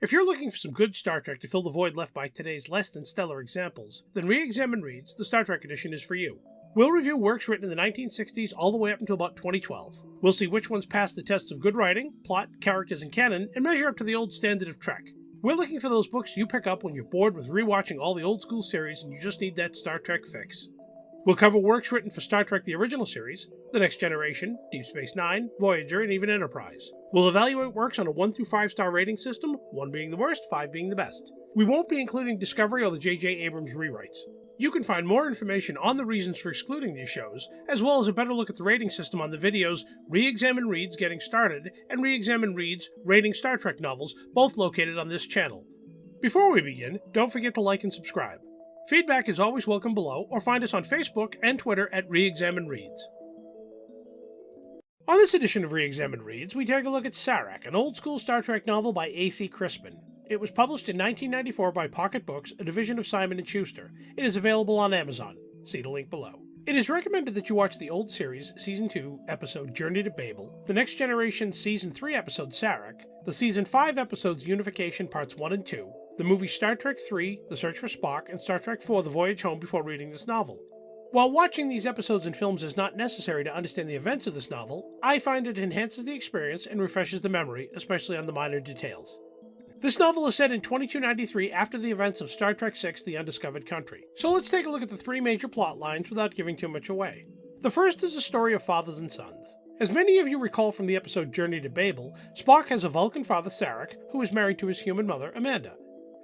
If you're looking for some good Star Trek to fill the void left by today's less than stellar examples, then ReExamined Reads, the Star Trek edition, is for you. We'll review works written in the 1960s all the way up until about 2012. We'll see which ones pass the tests of good writing, plot, characters, and canon, and measure up to the old standard of Trek. We're looking for those books you pick up when you're bored with rewatching all the old school series and you just need that Star Trek fix. We'll cover works written for Star Trek the original series, The Next Generation, Deep Space Nine, Voyager, and even Enterprise. We'll evaluate works on a 1 through 5 star rating system, 1 being the worst, 5 being the best. We won't be including Discovery or the J.J. Abrams rewrites. You can find more information on the reasons for excluding these shows, as well as a better look at the rating system on the videos ReExamined Reads Getting Started and ReExamined Reads Rating Star Trek Novels, both located on this channel. Before we begin, don't forget to like and subscribe. Feedback is always welcome below, or find us on Facebook and Twitter at ReExamined Reads. On this edition of ReExamined Reads, we take a look at Sarek, an old-school Star Trek novel by A.C. Crispin. It was published in 1994 by Pocket Books, a division of Simon & Schuster. It is available on Amazon. See the link below. It is recommended that you watch the old series, Season 2, episode Journey to Babel, the Next Generation Season 3 episode Sarek, the Season 5 episodes Unification Parts 1 and 2, the movie Star Trek 3, The Search for Spock, and Star Trek 4, The Voyage Home before reading this novel. While watching these episodes and films is not necessary to understand the events of this novel, I find it enhances the experience and refreshes the memory, especially on the minor details. This novel is set in 2293 after the events of Star Trek VI, The Undiscovered Country. So let's take a look at the 3 major plot lines without giving too much away. The first is a story of fathers and sons. As many of you recall from the episode Journey to Babel, Spock has a Vulcan father, Sarek, who is married to his human mother, Amanda.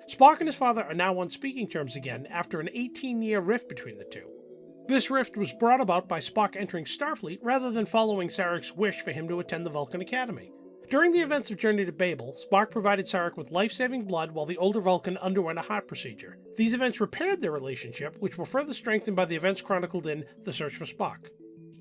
Spock and his father are now on speaking terms again after an 18-year rift between the two. This rift was brought about by Spock entering Starfleet rather than following Sarek's wish for him to attend the Vulcan Academy. During the events of Journey to Babel, Spock provided Sarek with life-saving blood while the older Vulcan underwent a heart procedure. These events repaired their relationship, which were further strengthened by the events chronicled in The Search for Spock.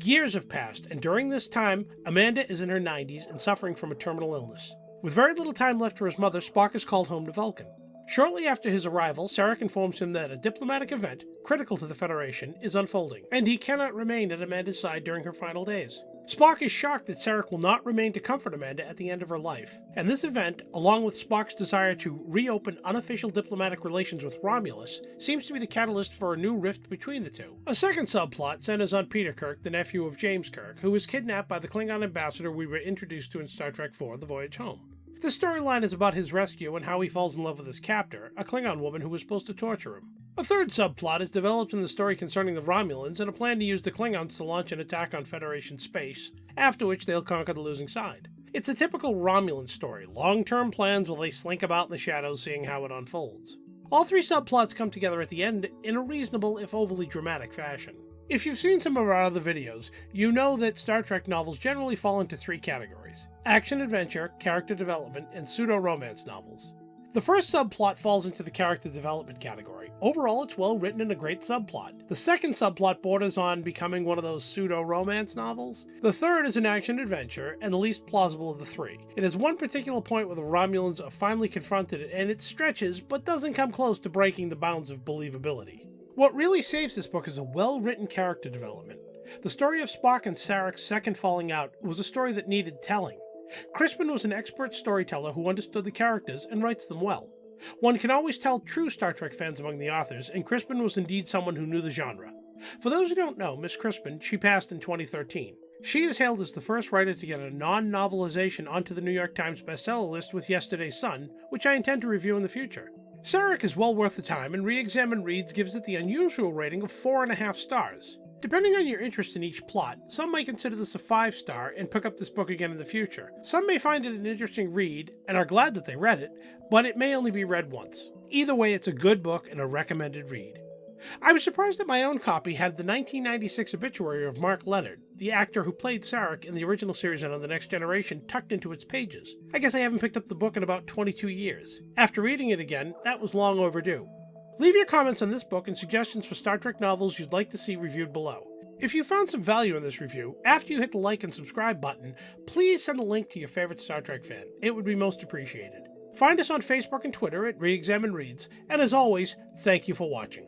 Years have passed, and during this time, Amanda is in her 90s and suffering from a terminal illness. With very little time left for his mother, Spock is called home to Vulcan. Shortly after his arrival, Sarek informs him that a diplomatic event, critical to the Federation, is unfolding, and he cannot remain at Amanda's side during her final days. Spock is shocked that Sarek will not remain to comfort Amanda at the end of her life, and this event, along with Spock's desire to reopen unofficial diplomatic relations with Romulus, seems to be the catalyst for a new rift between the two. A second subplot centers on Peter Kirk, the nephew of James Kirk, who was kidnapped by the Klingon ambassador we were introduced to in Star Trek IV, The Voyage Home. This storyline is about his rescue and how he falls in love with his captor, a Klingon woman who was supposed to torture him. A third subplot is developed in the story concerning the Romulans and a plan to use the Klingons to launch an attack on Federation space, after which they'll conquer the losing side. It's a typical Romulan story, long-term plans while they slink about in the shadows seeing how it unfolds. All 3 subplots come together at the end in a reasonable, if overly dramatic, fashion. If you've seen some of our other videos, you know that Star Trek novels generally fall into 3 categories: action-adventure, character development, and pseudo-romance novels. The first subplot falls into the character development category. Overall, it's well written and a great subplot. The second subplot borders on becoming one of those pseudo-romance novels. The third is an action-adventure, and the least plausible of the 3. It has one particular point where the Romulans are finally confronted, and it stretches, but doesn't come close to breaking the bounds of believability. What really saves this book is a well-written character development. The story of Spock and Sarek's second falling out was a story that needed telling. Crispin was an expert storyteller who understood the characters and writes them well. One can always tell true Star Trek fans among the authors, and Crispin was indeed someone who knew the genre. For those who don't know, Miss Crispin, she passed in 2013. She is hailed as the first writer to get a non-novelization onto the New York Times bestseller list with Yesterday's Sun, which I intend to review in the future. Sarek is well worth the time, and ReExamined Reads gives it the unusual rating of 4.5 stars. Depending on your interest in each plot, some might consider this a 5-star and pick up this book again in the future. Some may find it an interesting read and are glad that they read it, but it may only be read once. Either way, it's a good book and a recommended read. I was surprised that my own copy had the 1996 obituary of Mark Leonard, the actor who played Sarek in the original series and on The Next Generation, tucked into its pages. I guess I haven't picked up the book in about 22 years. After reading it again, that was long overdue. Leave your comments on this book and suggestions for Star Trek novels you'd like to see reviewed below. If you found some value in this review, after you hit the like and subscribe button, please send a link to your favorite Star Trek fan. It would be most appreciated. Find us on Facebook and Twitter at ReExamined Reads, and as always, thank you for watching.